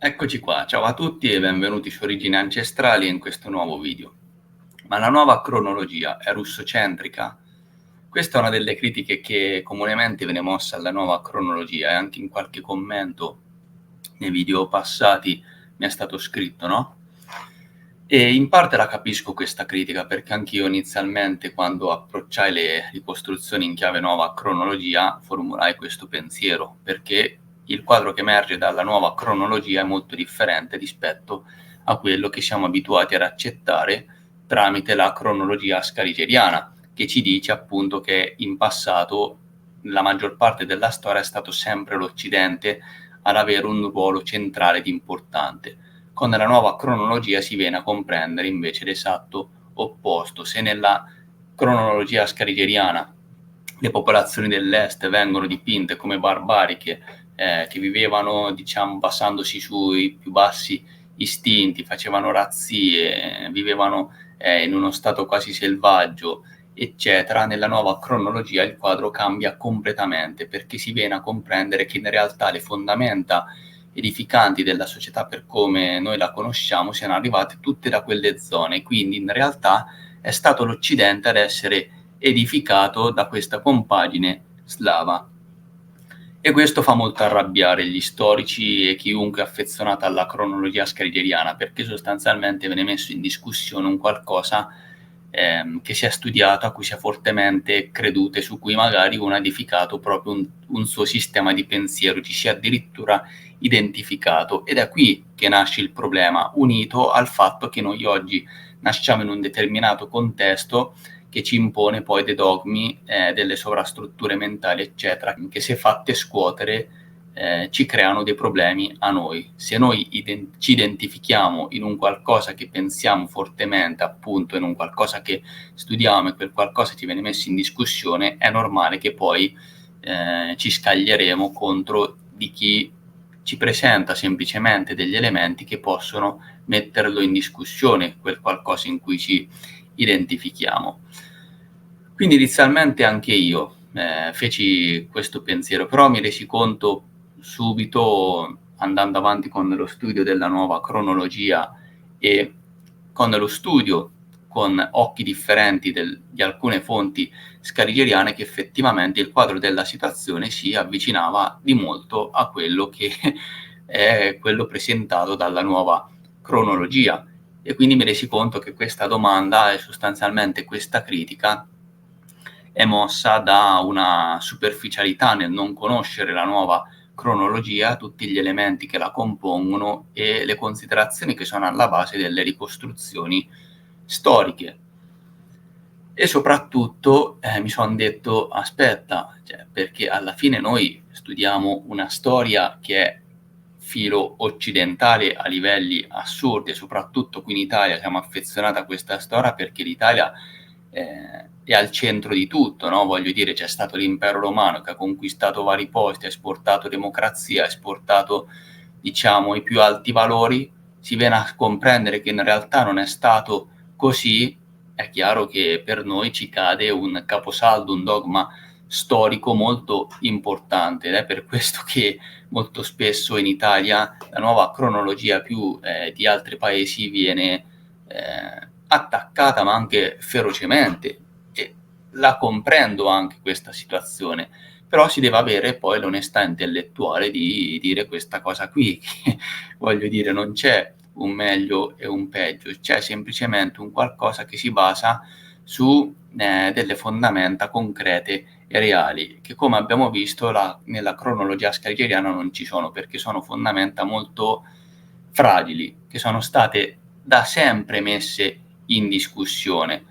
Eccoci qua, ciao a tutti e benvenuti su Origini Ancestrali e in questo nuovo video. Ma la nuova cronologia è russocentrica? Questa è una delle critiche che comunemente viene mossa alla nuova cronologia e anche in qualche commento nei video passati mi è stato scritto, no? E in parte la capisco questa critica, perché anch'io inizialmente, quando approcciai le ricostruzioni in chiave nuova cronologia, formulai questo pensiero, perché il quadro che emerge dalla nuova cronologia è molto differente rispetto a quello che siamo abituati ad accettare tramite la cronologia scaligeriana, che ci dice appunto che in passato la maggior parte della storia è stato sempre l'Occidente ad avere un ruolo centrale ed importante. Con la nuova cronologia si viene a comprendere invece l'esatto opposto. Se nella cronologia scaligeriana le popolazioni dell'est vengono dipinte come barbariche che vivevano, diciamo, basandosi sui più bassi istinti, facevano razzie, vivevano in uno stato quasi selvaggio, eccetera, nella nuova cronologia il quadro cambia completamente, perché si viene a comprendere che in realtà le fondamenta edificanti della società per come noi la conosciamo siano arrivate tutte da quelle zone, quindi in realtà è stato l'Occidente ad essere edificato da questa compagine slava. E questo fa molto arrabbiare gli storici e chiunque è affezionato alla cronologia scaligeriana, perché sostanzialmente viene messo in discussione un qualcosa che si è studiato, a cui si è fortemente creduto e su cui magari uno ha edificato proprio un suo sistema di pensiero, ci si è addirittura identificato. Ed è qui che nasce il problema, unito al fatto che noi oggi nasciamo in un determinato contesto che ci impone poi dei dogmi, delle sovrastrutture mentali, eccetera, che se fatte scuotere ci creano dei problemi a noi. Se noi ci identifichiamo in un qualcosa che pensiamo fortemente, appunto, in un qualcosa che studiamo e quel qualcosa ci viene messo in discussione, è normale che poi ci scaglieremo contro di chi ci presenta semplicemente degli elementi che possono metterlo in discussione, quel qualcosa in cui ci identifichiamo. Quindi inizialmente anche io feci questo pensiero, però mi resi conto subito, andando avanti con lo studio della nuova cronologia e con lo studio con occhi differenti di alcune fonti scaligeriane, che effettivamente il quadro della situazione si avvicinava di molto a quello che è quello presentato dalla nuova cronologia. E quindi mi resi conto che questa domanda e sostanzialmente questa critica è mossa da una superficialità nel non conoscere la nuova cronologia, tutti gli elementi che la compongono e le considerazioni che sono alla base delle ricostruzioni storiche. E soprattutto mi sono detto, aspetta, perché alla fine noi studiamo una storia che è filo occidentale a livelli assurdi, e soprattutto qui in Italia siamo affezionati a questa storia perché l'Italia è al centro di tutto, no? Voglio dire, c'è stato l'impero romano che ha conquistato vari posti, ha esportato democrazia, ha esportato, diciamo, i più alti valori. Si viene a comprendere che in realtà non è stato così. È chiaro che per noi ci cade un caposaldo, un dogma storico molto importante, ed è per questo che molto spesso in Italia la nuova cronologia più di altri paesi viene attaccata, ma anche ferocemente, e la comprendo anche questa situazione, però si deve avere poi l'onestà intellettuale di dire questa cosa qui, che voglio dire, non c'è un meglio e un peggio, c'è semplicemente un qualcosa che si basa su delle fondamenta concrete e reali, che come abbiamo visto nella cronologia scaligeriana non ci sono, perché sono fondamenta molto fragili, che sono state da sempre messe in discussione.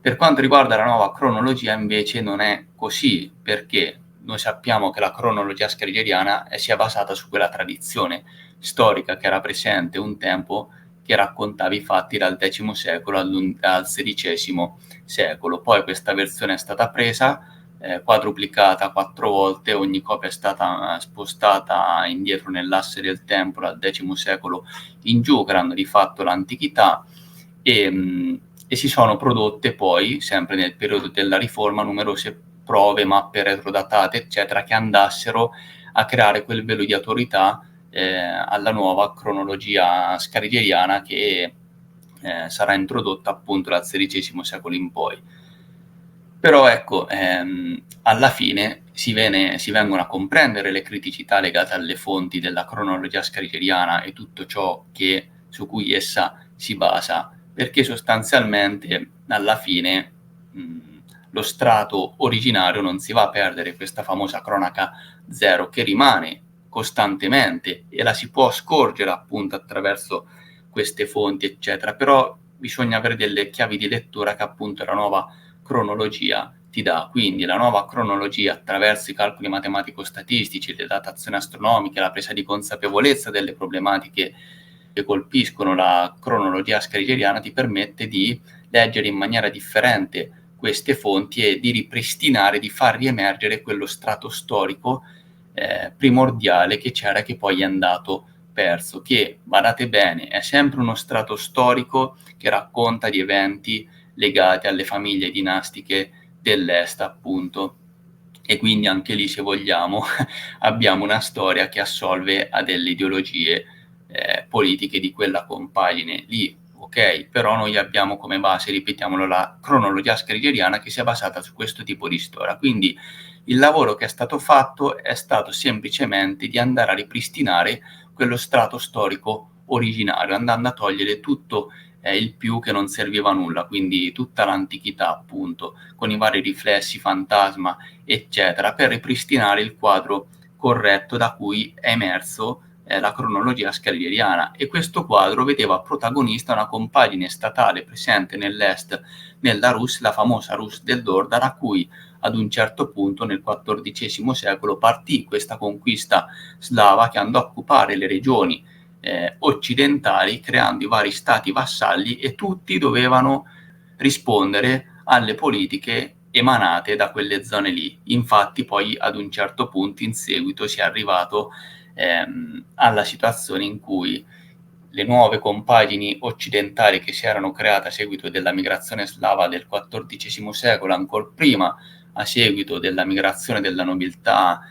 Per quanto riguarda la nuova cronologia invece non è così, perché noi sappiamo che la cronologia scaligeriana si è basata su quella tradizione storica che era presente un tempo, che raccontava i fatti dal X secolo al XVI secolo. Poi questa versione è stata presa, quadruplicata 4 volte, ogni copia è stata spostata indietro nell'asse del tempo dal X secolo in giù, creando di fatto l'antichità, e si sono prodotte poi, sempre nel periodo della Riforma, numerose prove, mappe retrodatate, eccetera, che andassero a creare quel velo di autorità alla nuova cronologia scarigeriana che sarà introdotta appunto dal XVI secolo in poi. Però ecco, alla fine si vengono a comprendere le criticità legate alle fonti della cronologia scarigeriana e tutto ciò su cui essa si basa, perché sostanzialmente alla fine lo strato originario non si va a perdere, questa famosa cronaca zero che rimane costantemente e la si può scorgere appunto attraverso queste fonti, eccetera, però bisogna avere delle chiavi di lettura che appunto la nuova cronologia ti dà. Quindi la nuova cronologia, attraverso i calcoli matematico-statistici, le datazioni astronomiche, la presa di consapevolezza delle problematiche che colpiscono la cronologia scarigeriana, ti permette di leggere in maniera differente queste fonti e di ripristinare, di far riemergere quello strato storico primordiale che c'era, che poi è andato perso, che, badate bene, è sempre uno strato storico che racconta di eventi legati alle famiglie dinastiche dell'Est, appunto. E quindi anche lì, se vogliamo, abbiamo una storia che assolve a delle ideologie politiche di quella compagine lì, ok? Però noi abbiamo come base, ripetiamolo, la cronologia scarigeriana che si è basata su questo tipo di storia. Quindi il lavoro che è stato fatto è stato semplicemente di andare a ripristinare quello strato storico originario, andando a togliere tutto il più che non serviva a nulla, quindi tutta l'antichità appunto, con i vari riflessi, fantasma, eccetera, per ripristinare il quadro corretto da cui è emerso la cronologia scarigeriana. E questo quadro vedeva protagonista una compagine statale presente nell'est, nella Rus, la famosa Rus del Dorda, da cui ad un certo punto nel XIV secolo partì questa conquista slava che andò a occupare le regioni occidentali, creando i vari stati vassalli, e tutti dovevano rispondere alle politiche emanate da quelle zone lì. Infatti poi ad un certo punto in seguito si è arrivato alla situazione in cui le nuove compagini occidentali che si erano create a seguito della migrazione slava del XIV secolo, ancora prima a seguito della migrazione della nobiltà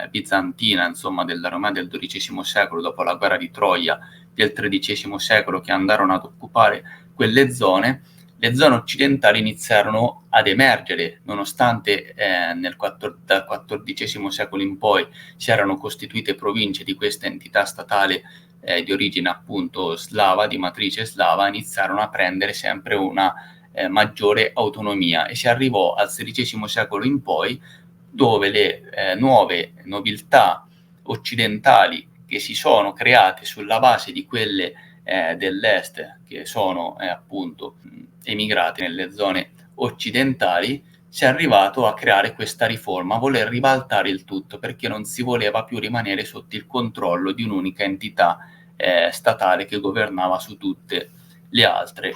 bizantina, insomma della Romea del XII secolo, dopo la guerra di Troia del XIII secolo, che andarono ad occupare quelle zone, le zone occidentali iniziarono ad emergere, nonostante dal XIV secolo in poi si erano costituite province di questa entità statale di origine appunto slava, di matrice slava, iniziarono a prendere sempre una maggiore autonomia, e si arrivò al XVI secolo in poi, dove le nuove nobiltà occidentali che si sono create sulla base di quelle dell'est, che sono appunto emigrate nelle zone occidentali, si è arrivato a creare questa riforma, a voler ribaltare il tutto, perché non si voleva più rimanere sotto il controllo di un'unica entità statale che governava su tutte le altre.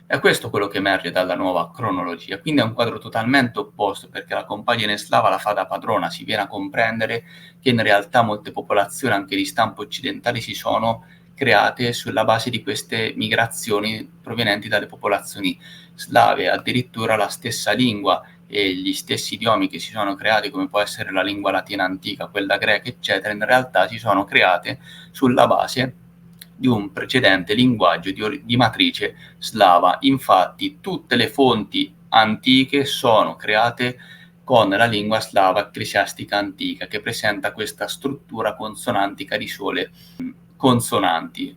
È questo quello che emerge dalla nuova cronologia, quindi è un quadro totalmente opposto, perché la compagine slava la fa da padrona, si viene a comprendere che in realtà molte popolazioni anche di stampo occidentale si sono create sulla base di queste migrazioni provenienti dalle popolazioni slave, addirittura la stessa lingua e gli stessi idiomi che si sono creati, come può essere la lingua latina antica, quella greca, eccetera, in realtà si sono create sulla base di un precedente linguaggio di matrice slava. Infatti tutte le fonti antiche sono create con la lingua slava ecclesiastica antica, che presenta questa struttura consonantica di sole consonanti.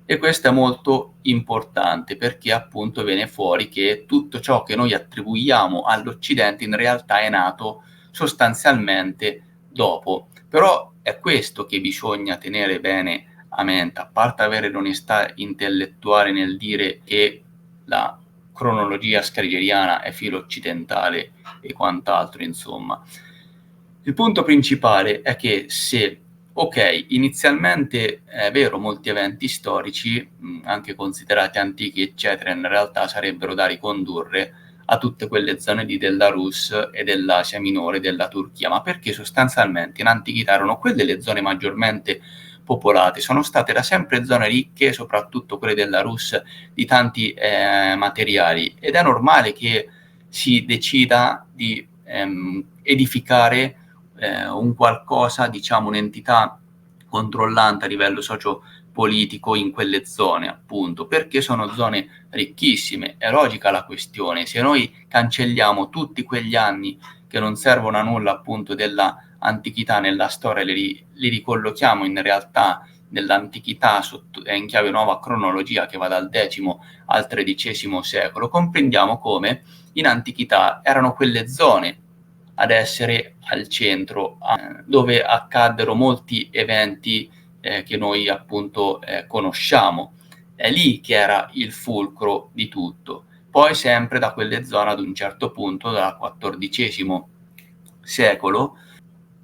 E questo è molto importante, perché appunto viene fuori che tutto ciò che noi attribuiamo all'Occidente in realtà è nato sostanzialmente dopo. Però è questo che bisogna tenere bene a mente, a parte avere l'onestà intellettuale nel dire che la cronologia scarigeriana è filo occidentale e quant'altro, insomma. Il punto principale è che se, ok, inizialmente è vero, molti eventi storici, anche considerati antichi, eccetera, in realtà sarebbero da ricondurre a tutte quelle zone lì della Rus e dell'Asia minore, della Turchia, ma perché sostanzialmente in antichità erano quelle le zone maggiormente popolate, sono state da sempre zone ricche, soprattutto quelle della Rus, di tanti materiali, ed è normale che si decida di edificare un qualcosa, diciamo un'entità controllante a livello sociopolitico in quelle zone, appunto, perché sono zone ricchissime. È logica la questione: se noi cancelliamo tutti quegli anni che non servono a nulla, appunto, della antichità nella storia, li ricollochiamo in realtà nell'antichità in chiave nuova cronologia che va dal X al XIII secolo, comprendiamo come in antichità erano quelle zone ad essere al centro, dove accaddero molti eventi che noi appunto conosciamo. È lì che era il fulcro di tutto. Poi sempre da quelle zone, ad un certo punto, dal XIV secolo,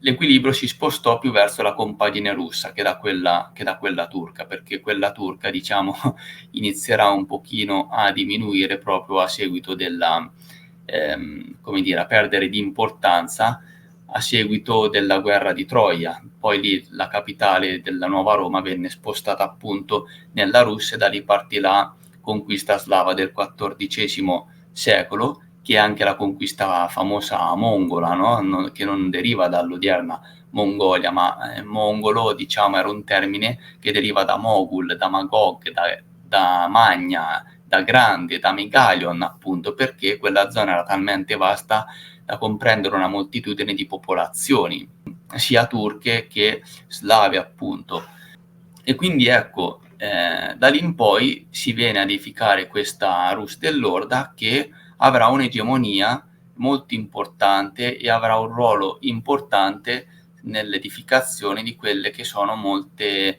l'equilibrio si spostò più verso la compagine russa che da quella turca, perché quella turca, diciamo, inizierà un pochino a diminuire proprio a seguito della, come dire, a perdere di importanza a seguito della guerra di Troia. Poi lì la capitale della nuova Roma venne spostata appunto nella Russia, e da lì partì la conquista slava del XIV secolo, che è anche la conquista famosa mongola, no? Che non deriva dall'odierna Mongolia, ma mongolo, diciamo, era un termine che deriva da Mogul, da Magog, da Magna, da Grande, da Megalion, appunto, perché quella zona era talmente vasta da comprendere una moltitudine di popolazioni, sia turche che slave, appunto. E quindi ecco, da lì in poi si viene a edificare questa Rus dell'Orda, che avrà un'egemonia molto importante e avrà un ruolo importante nell'edificazione di quelle che sono molte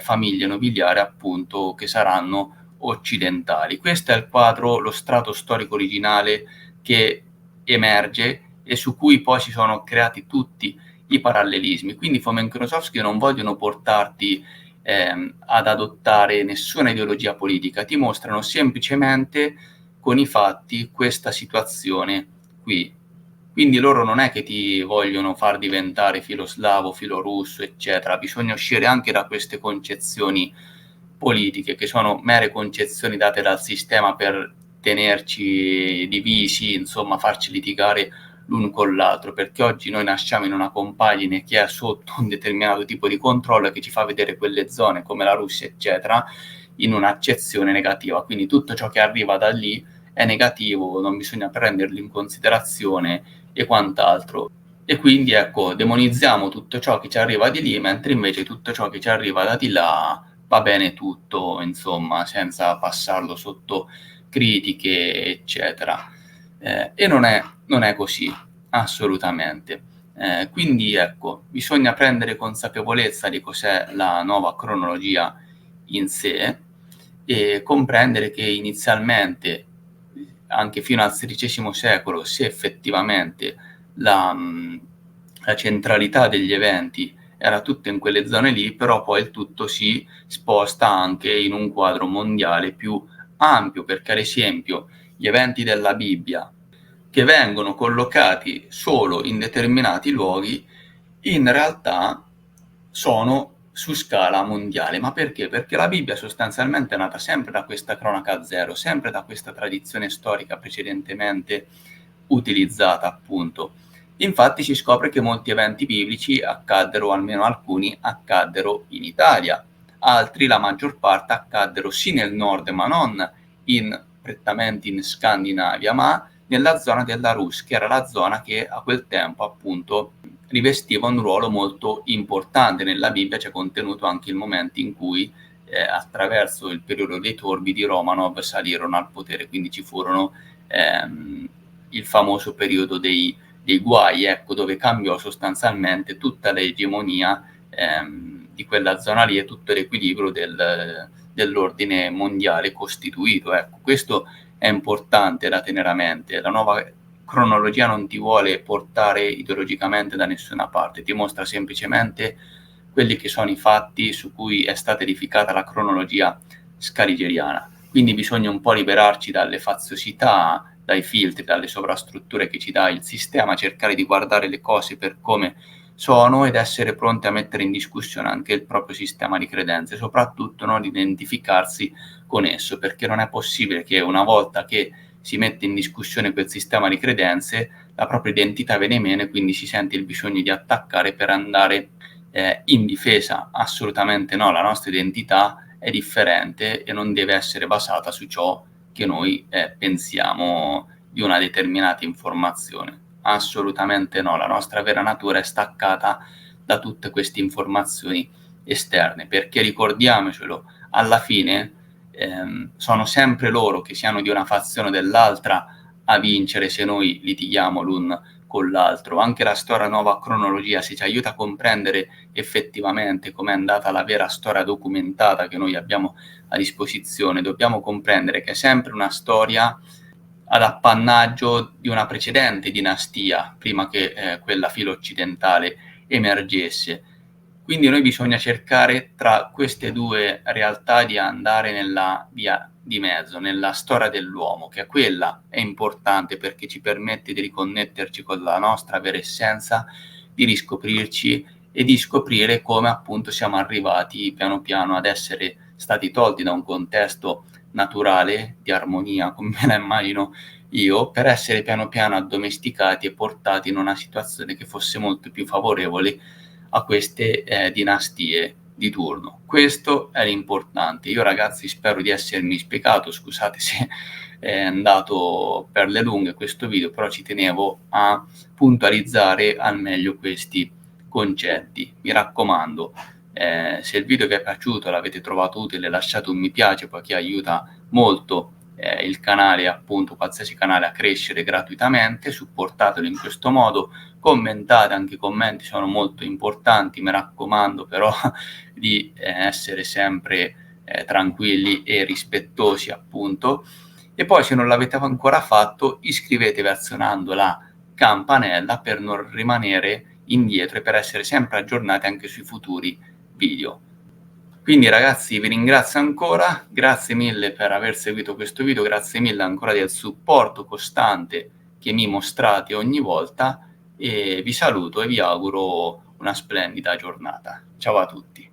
famiglie nobiliari, appunto, che saranno occidentali. Questo è il quadro, lo strato storico originale che emerge e su cui poi si sono creati tutti i parallelismi. Quindi Fomenko e Nosovsky non vogliono portarti ad adottare nessuna ideologia politica, ti mostrano semplicemente con i fatti questa situazione qui. Quindi loro non è che ti vogliono far diventare filoslavo, filorusso, eccetera. Bisogna uscire anche da queste concezioni politiche, che sono mere concezioni date dal sistema per tenerci divisi, insomma, farci litigare l'uno con l'altro, perché oggi noi nasciamo in una compagine che è sotto un determinato tipo di controllo, che ci fa vedere quelle zone come la Russia, eccetera, in un'accezione negativa. Quindi tutto ciò che arriva da lì è negativo, non bisogna prenderlo in considerazione e quant'altro. E quindi ecco, demonizziamo tutto ciò che ci arriva di lì, mentre invece tutto ciò che ci arriva da di là va bene tutto, insomma, senza passarlo sotto critiche, eccetera. E non è così, assolutamente. Quindi ecco, bisogna prendere consapevolezza di cos'è la nuova cronologia in sé e comprendere che inizialmente, anche fino al XVI secolo, se effettivamente la centralità degli eventi era tutta in quelle zone lì, però poi il tutto si sposta anche in un quadro mondiale più ampio, perché ad esempio gli eventi della Bibbia, che vengono collocati solo in determinati luoghi, in realtà sono su scala mondiale. Ma perché? Perché la Bibbia sostanzialmente è nata sempre da questa cronaca zero, sempre da questa tradizione storica precedentemente utilizzata, appunto. Infatti si scopre che molti eventi biblici accaddero, almeno alcuni, accaddero in Italia, altri, la maggior parte, accaddero sì nel nord, ma non prettamente in Scandinavia, ma nella zona della Rus, che era la zona che a quel tempo, appunto, rivestiva un ruolo molto importante. Nella Bibbia c'è contenuto anche il momento in cui attraverso il periodo dei torbi di Romanov salirono al potere, quindi ci furono il famoso periodo dei guai, ecco, dove cambiò sostanzialmente tutta l'egemonia di quella zona lì e tutto l'equilibrio dell'ordine mondiale costituito. Ecco, questo è importante da tenere a mente. La nuova cronologia non ti vuole portare ideologicamente da nessuna parte, ti mostra semplicemente quelli che sono i fatti su cui è stata edificata la cronologia scaligeriana. Quindi bisogna un po' liberarci dalle faziosità, dai filtri, dalle sovrastrutture che ci dà il sistema, cercare di guardare le cose per come sono ed essere pronti a mettere in discussione anche il proprio sistema di credenze, soprattutto non identificarsi con esso, perché non è possibile che una volta che si mette in discussione quel sistema di credenze la propria identità viene meno e quindi si sente il bisogno di attaccare per andare in difesa assolutamente no, la nostra identità è differente e non deve essere basata su ciò che noi pensiamo di una determinata informazione. Assolutamente no, la nostra vera natura è staccata da tutte queste informazioni esterne, perché ricordiamocelo, alla fine sono sempre loro, che siano di una fazione o dell'altra, a vincere se noi litighiamo l'un con l'altro. Anche la storia nuova cronologia, se ci aiuta a comprendere effettivamente com'è andata la vera storia documentata che noi abbiamo a disposizione, dobbiamo comprendere che è sempre una storia ad appannaggio di una precedente dinastia, prima che quella filo-occidentale emergesse. Quindi noi bisogna cercare tra queste due realtà di andare nella via di mezzo, nella storia dell'uomo, che quella è importante perché ci permette di riconnetterci con la nostra vera essenza, di riscoprirci e di scoprire come appunto siamo arrivati piano piano ad essere stati tolti da un contesto naturale di armonia, come me la immagino io, per essere piano piano addomesticati e portati in una situazione che fosse molto più favorevole a queste dinastie di turno. Questo è l'importante. Io ragazzi spero di essermi spiegato, scusate se è andato per le lunghe questo video, però ci tenevo a puntualizzare al meglio questi concetti. Mi raccomando, se il video vi è piaciuto, l'avete trovato utile, lasciate un mi piace, poiché aiuta molto il canale, appunto qualsiasi canale, a crescere gratuitamente. Supportatelo in questo modo, commentate, anche i commenti sono molto importanti, mi raccomando però di essere sempre tranquilli e rispettosi, appunto. E poi, se non l'avete ancora fatto, iscrivetevi azionando la campanella per non rimanere indietro e per essere sempre aggiornati anche sui futuri video. Quindi ragazzi vi ringrazio ancora, grazie mille per aver seguito questo video, grazie mille ancora del supporto costante che mi mostrate ogni volta, e vi saluto e vi auguro una splendida giornata. Ciao a tutti.